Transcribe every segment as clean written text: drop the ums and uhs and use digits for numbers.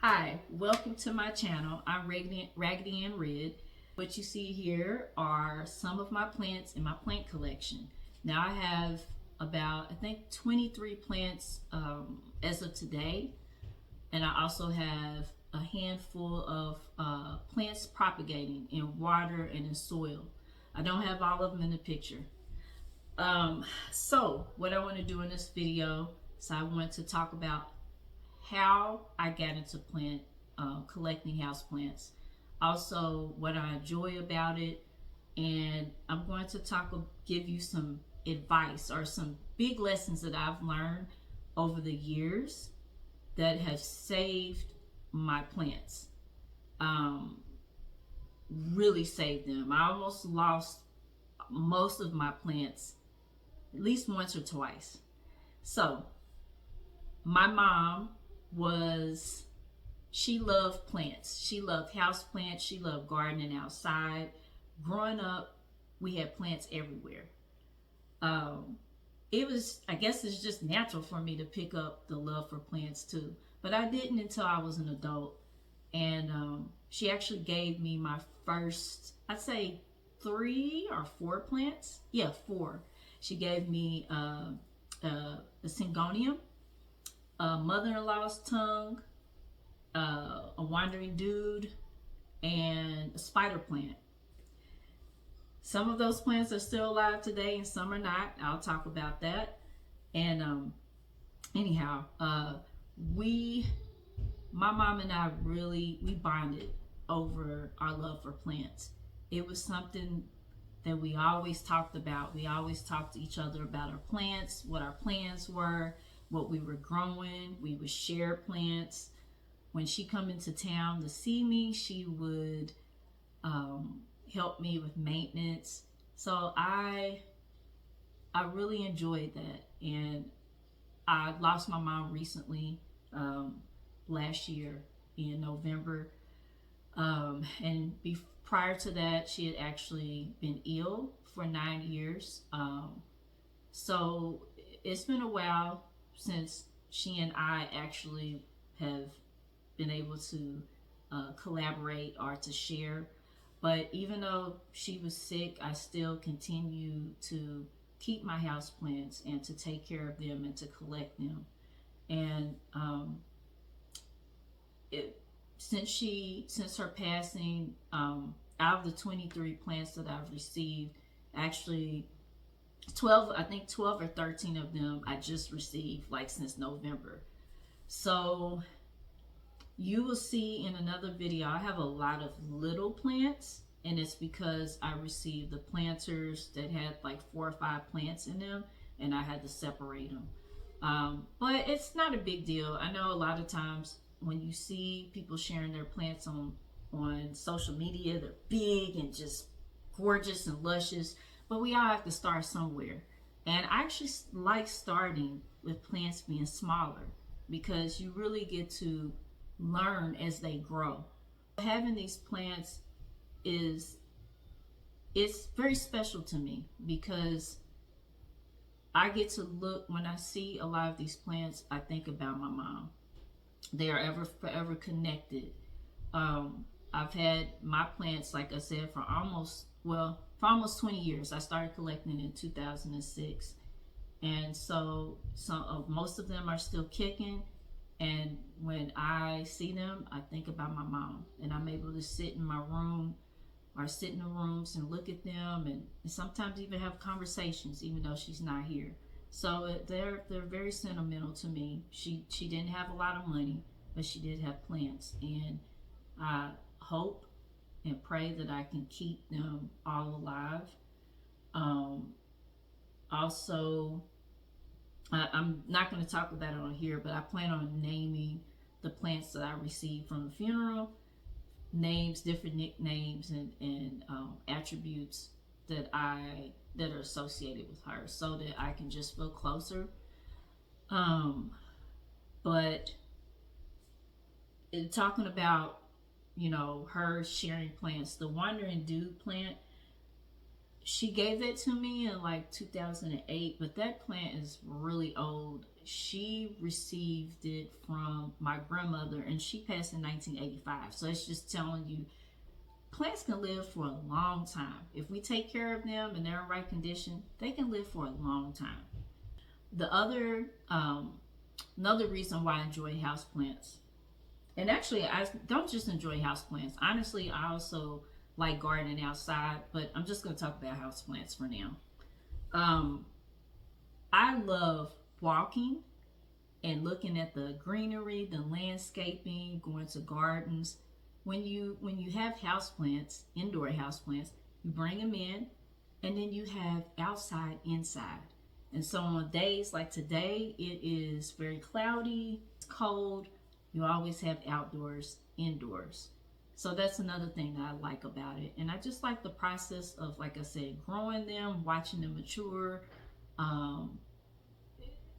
Hi, welcome to my channel. I'm Raggedy and Red. What you see here are some of my plants in my plant collection. Now I have about, I think, 23 plants as of today. And I also have a handful of plants propagating in water and in soil. I don't have all of them in the picture. So what I want to do in this video is I want to talk about how I got into plant collecting houseplants, also what I enjoy about it, and I'm going to give you some advice or some big lessons that I've learned over the years that have saved my plants. Really saved them. I almost lost most of my plants at least once or twice. So my mom she loved plants. She loved house plants. She loved gardening outside. Growing up, we had plants everywhere. I guess it's just natural for me to pick up the love for plants too. But I didn't until I was an adult. And she actually gave me my first, I'd say 3 or 4 plants. Yeah, 4. She gave me a syngonium, a mother-in-law's tongue, a wandering dude, and a spider plant. Some of those plants are still alive today and some are not. I'll talk about that. And anyhow, my mom and I we bonded over our love for plants. It was something that we always talked about. We always talked to each other about our plants, what our plans were, what we were growing. We would share plants. When she come into town to see me, she would help me with maintenance. So I really enjoyed that. And I lost my mom recently, last year in November. Prior to that, she had actually been ill for 9 years. So it's been a while since she and I actually have been able to collaborate or to share. But even though she was sick, I still continue to keep my house plants and to take care of them and to collect them. And since her passing, out of the 23 plants that I've received, actually 12 or 13 of them I just received like since November. So you will see in another video, I have a lot of little plants, and it's because I received the planters that had like 4 or 5 plants in them, and I had to separate them. But it's not a big deal. I know a lot of times when you see people sharing their plants on social media, they're big and just gorgeous and luscious, but we all have to start somewhere. And I actually like starting with plants being smaller because you really get to learn as they grow. Having these plants it's very special to me because I get to look, when I see a lot of these plants, I think about my mom. They are forever connected. I've had my plants, like I said, for almost 20 years. I started collecting in 2006. And so most of them are still kicking. And when I see them, I think about my mom. And I'm able to sit in my room or sit in the rooms and look at them and sometimes even have conversations, even though she's not here. So they're very sentimental to me. She didn't have a lot of money, but she did have plants. And I hope and pray that I can keep them all alive. Also, I'm not going to talk about it on here, but I plan on naming the plants that I received from the funeral, different nicknames and attributes that are associated with her, so that I can just feel closer. But talking about, her sharing plants, the wandering dude plant, she gave it to me in like 2008, but that plant is really old. she received it from my grandmother, and she passed in 1985. So it's just telling you plants can live for a long time. If we take care of them and they're in right condition, they can live for a long time. The other, another reason why I enjoy houseplants, and actually I don't just enjoy houseplants. Honestly, I also like gardening outside, but I'm just going to talk about houseplants for now. I love walking and looking at the greenery, the landscaping, going to gardens. When you have houseplants, indoor houseplants, you bring them in, and then you have outside, inside. And so on days like today, it is very cloudy, it's cold. You always have outdoors, indoors. So that's another thing that I like about it. And I just like the process of, like I said, growing them, watching them mature.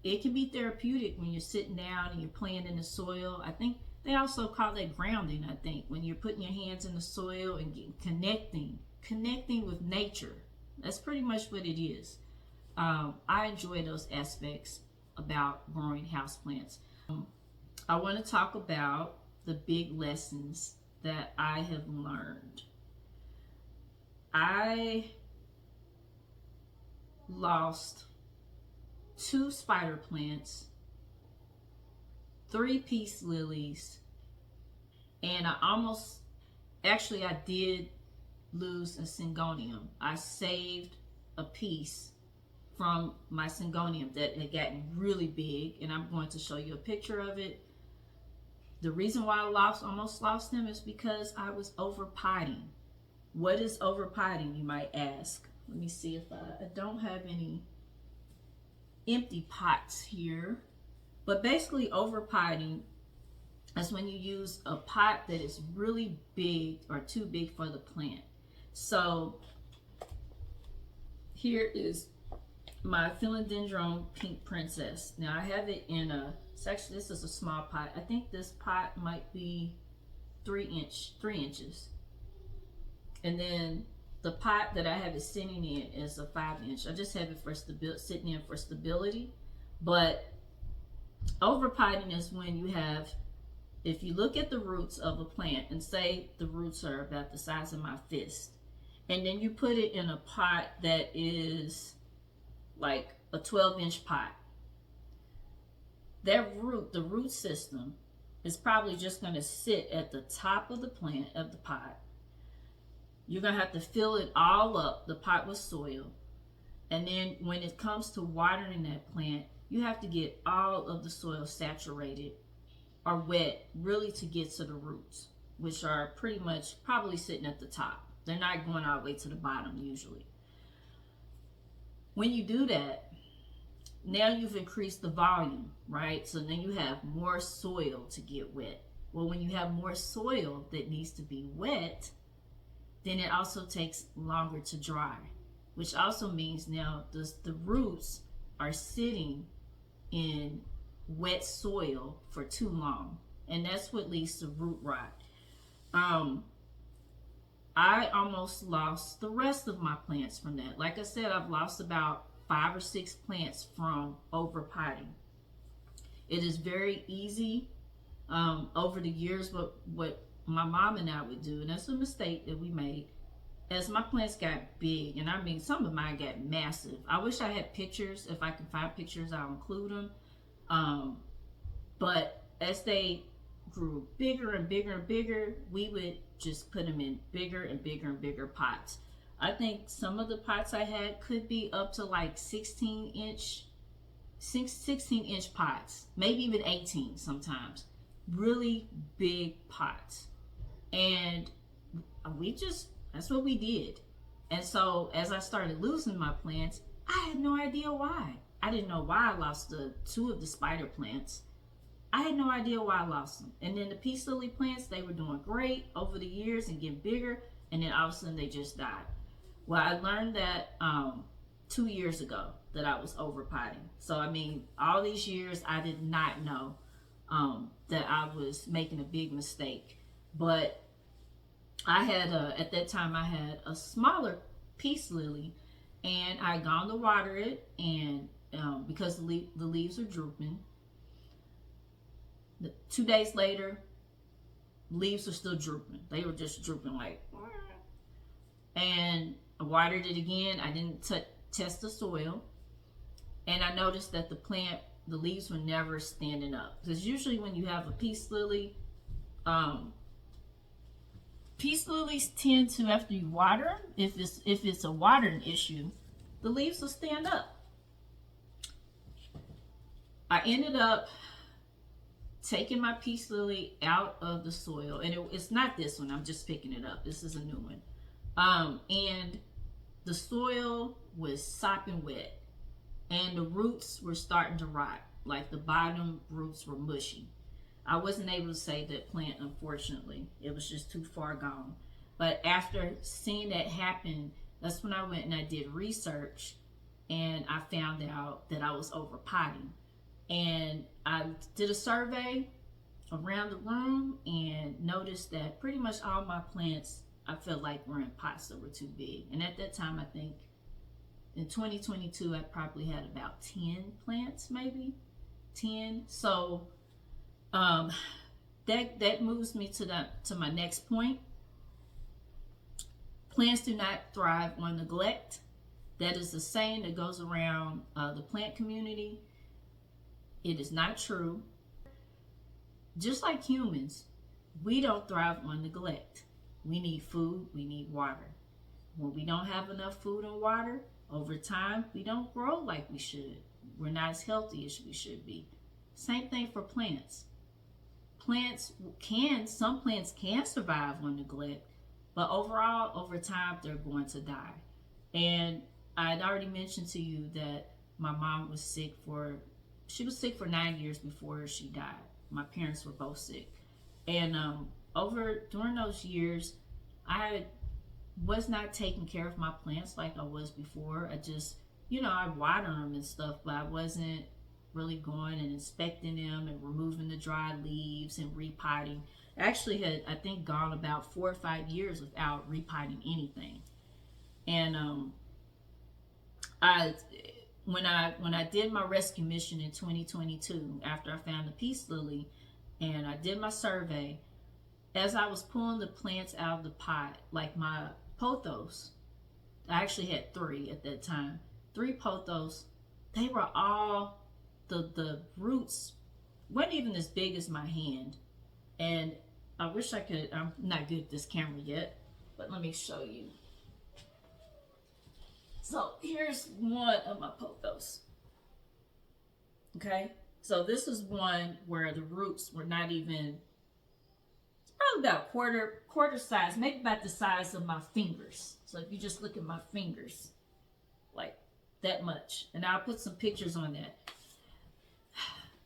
It can be therapeutic when you're sitting down and you're playing in the soil. I think they also call that grounding, I think, when you're putting your hands in the soil and connecting with nature. That's pretty much what it is. I enjoy those aspects about growing houseplants. I want to talk about the big lessons that I have learned. I lost 2 spider plants, 3 peace lilies, and I did lose a syngonium. I saved a piece from my syngonium that had gotten really big, and I'm going to show you a picture of it. The reason why I almost lost them is because I was over potting. What is over potting, you might ask? Let me see if I don't have any empty pots here. But basically, over potting is when you use a pot that is really big or too big for the plant. So here is my philodendron pink princess. Now I have it in this is a small pot. I think this pot might be 3 inches. And then the pot that I have it sitting in is a 5-inch. I just have it for sitting in for stability. But over potting is when you have, if you look at the roots of a plant and say the roots are about the size of my fist, and then you put it in a pot that is like a 12-inch pot, the root system is probably just going to sit at the top of the plant, of the pot. You're going to have to fill it all up, the pot with soil. And then when it comes to watering that plant, you have to get all of the soil saturated or wet, really, to get to the roots, which are pretty much probably sitting at the top. They're not going all the way to the bottom usually. When you do that, now you've increased the volume, right? So then you have more soil to get wet. Well, when you have more soil that needs to be wet, then it also takes longer to dry, which also means now the roots are sitting in wet soil for too long, and that's what leads to root rot. I almost lost the rest of my plants from that. Like I said, I've lost about 5 or 6 plants from over potting. It is very easy over the years what my mom and I would do, and that's a mistake that we made. As my plants got big, and I mean some of mine got massive. I wish I had pictures. If I can find pictures, I'll include them. But as they grew bigger and bigger and bigger, we would just put them in bigger and bigger and bigger pots. I think some of the pots I had could be up to like 16-inch pots, maybe even 18 sometimes. Really big pots. And that's what we did. And so as I started losing my plants, I had no idea why. I didn't know why I lost 2 of the spider plants. I had no idea why I lost them. And then the peace lily plants, they were doing great over the years and getting bigger, and then all of a sudden they just died. Well, I learned that 2 years ago that I was over potting. So I mean, all these years I did not know that I was making a big mistake. But I had at that time I had a smaller peace lily, and I had gone to water it, and because the leaves are drooping. 2 days later, leaves are still drooping. They were just drooping like, and I watered it again. I didn't test the soil, and I noticed that the leaves were never standing up. Because usually when you have a peace lily, peace lilies tend to, after you water, if it's a watering issue, the leaves will stand up. I ended up taking my peace lily out of the soil, and it's not this one. I'm just picking it up. This is a new one. And the soil was sopping wet, and the roots were starting to rot. Like the bottom roots were mushy. I wasn't able to save that plant, unfortunately. It was just too far gone. But after seeing that happen, that's when I went and I did research, and I found out that I was over potting. And I did a survey around the room and noticed that pretty much all my plants, I felt like, were in pots that were too big. And at that time, I think in 2022, I probably had about 10 plants, maybe 10. So that moves me to my next point. Plants do not thrive on neglect. That is the saying that goes around the plant community. It is not true. Just like humans, we don't thrive on neglect. We need food, we need water. When we don't have enough food and water, over time, we don't grow like we should. We're not as healthy as we should be. Same thing for plants. Some plants can survive on neglect, but overall, over time, they're going to die. And I had already mentioned to you that my mom was sick for 9 years before she died. My parents were both sick. And during those years, I was not taking care of my plants like I was before. I just, I water them and stuff, but I wasn't really going and inspecting them and removing the dry leaves and repotting. I actually had, I think, gone about 4 or 5 years without repotting anything. And when I did my rescue mission in 2022, after I found the peace lily and I did my survey, as I was pulling the plants out of the pot, like my pothos, I actually had 3 at that time, 3 pothos, they were all, the roots weren't even as big as my hand. And I wish I could, I'm not good at this camera yet, but let me show you. So here's one of my pothos. Okay, so this is one where the roots were not even, it's probably about quarter size, maybe about the size of my fingers. So if you just look at my fingers, like that much. And I'll put some pictures on that.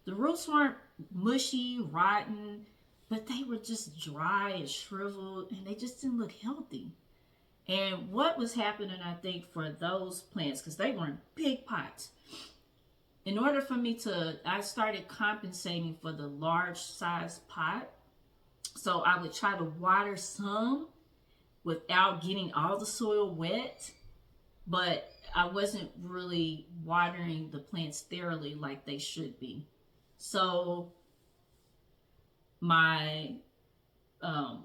The roots weren't mushy, rotten, but they were just dry and shriveled, and they just didn't look healthy. And what was happening, I think, for those plants, because they were in big pots, in order for me I started compensating for the large size pot. So I would try to water some without getting all the soil wet, but I wasn't really watering the plants thoroughly like they should be. So my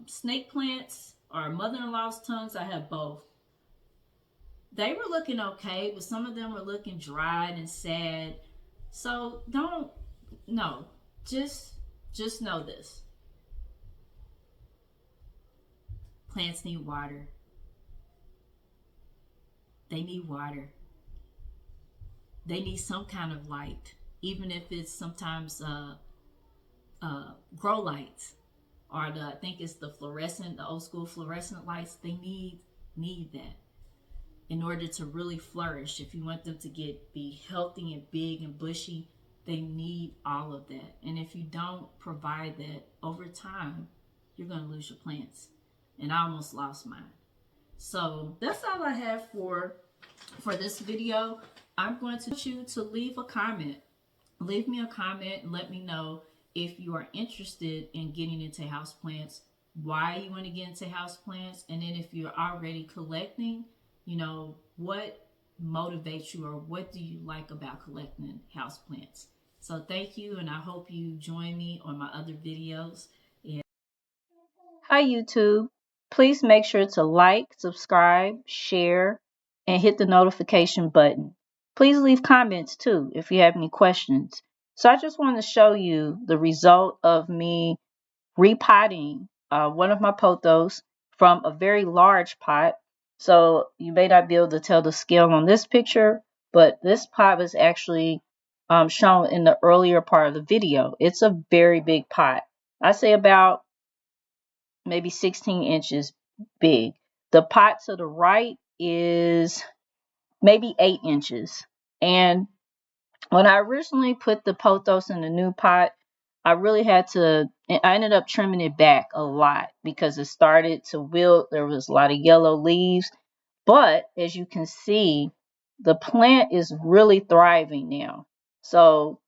snake plants, or mother-in-law's tongues, I have both. They were looking okay, but some of them were looking dried and sad. So just know this. Plants need water. They need water. They need some kind of light, even if it's sometimes grow lights, or I think it's the old school fluorescent lights. They need that in order to really flourish. If you want them to be healthy and big and bushy, they need all of that. And if you don't provide that, over time, you're going to lose your plants. And I almost lost mine. So that's all I have for this video. I'm going to want you to leave a comment. Leave me a comment and let me know if you are interested in getting into houseplants, why you want to get into houseplants, and then if you're already collecting, what motivates you, or what do you like about collecting houseplants? So thank you, and I hope you join me on my other videos. And Hi, YouTube. Please make sure to like, subscribe, share, and hit the notification button. Please leave comments too if you have any questions. So I just want to show you the result of me repotting one of my pothos from a very large pot. So you may not be able to tell the scale on this picture, but this pot was actually shown in the earlier part of the video. It's a very big pot. I say about maybe 16 inches big. The pot to the right is maybe 8 inches. And when I originally put the pothos in the new pot, I really had to, I ended up trimming it back a lot because it started to wilt. There was a lot of yellow leaves. But as you can see, the plant is really thriving now. So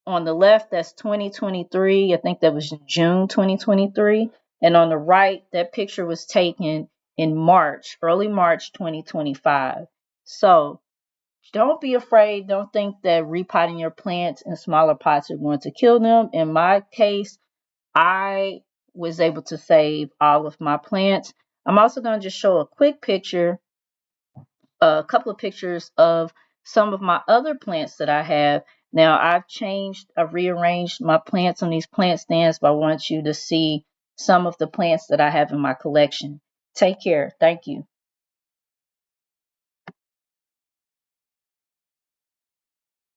on the left, that's 2023. I think that was June 2023. And on the right, that picture was taken in March, early March 2025. So don't be afraid. Don't think that repotting your plants in smaller pots are going to kill them. In my case, I was able to save all of my plants. I'm also going to just show a quick picture, a couple of pictures of some of my other plants that I have. Now I've rearranged my plants on these plant stands, but I want you to see some of the plants that I have in my collection. Take care. Thank you.